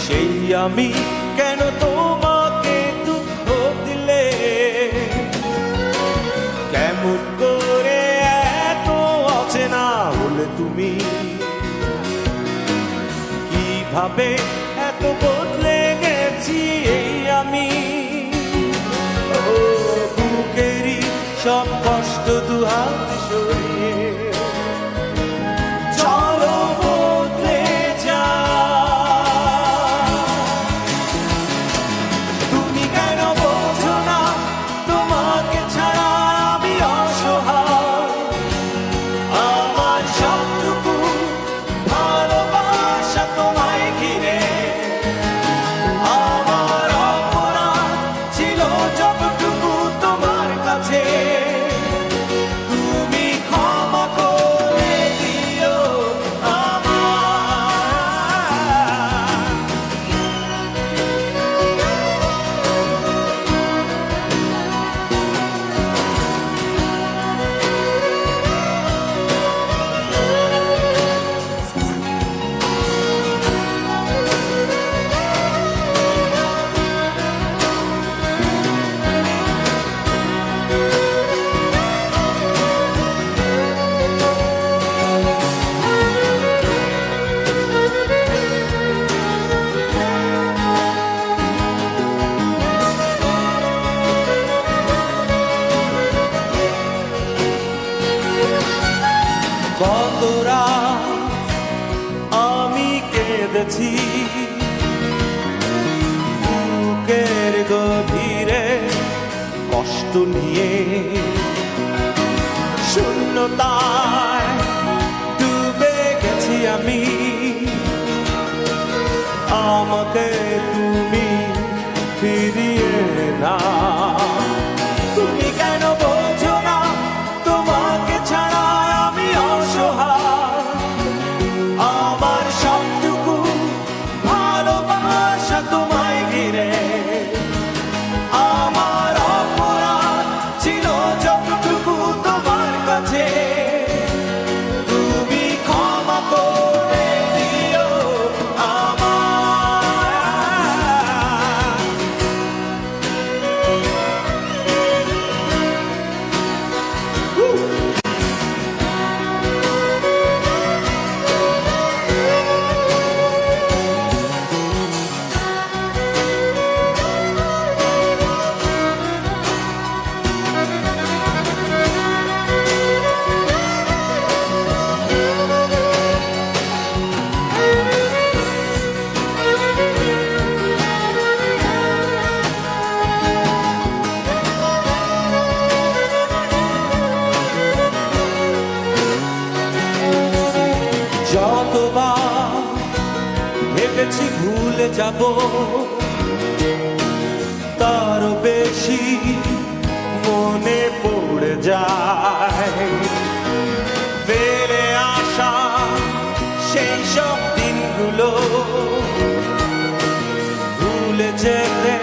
সেই আমি কেন তোমাকে দুঃখ দিলে, কেমন করে এত অচেনা হলে তুমি, কিভাবে এত বদলে গেছি এই আমি। ও বুকেরই সব কষ্ট দুহাত সরিয়ে চলো বদলে যা। তুমি কেন বোঝো না তোমাকে ছাড়া আমি অসহায়, আমার সবটুকু ভালোবাসা তোমায় ঘিরে, আমার অপরাধ ছিল যতটুকু তোমার কাছে, তুমি ক্ষমা করে দিও কত রাত আমি কেঁদেছি বুকের গভীরে কষ্ট নিয়ে, শূন্যতায় ডুবে গেছি আমি, আমাকে তুমি ফিরিয়ে না। তুমি কেন বোঝো না তোমাকে ছাড়া আমি অসহায়, আমার সবটুকু ভালোবাসা তোমায় ঘিরে, আমার অপরাধ ছিল যতটুকু তোমার কাছে, তুমি ক্ষমা করে দিও যতবার ভেবেছি ভুলে যাব, তারও বেশি মনে পড়ে যায় ফিরে আসা সেই সব দিনগুলো, ভুলে যেতে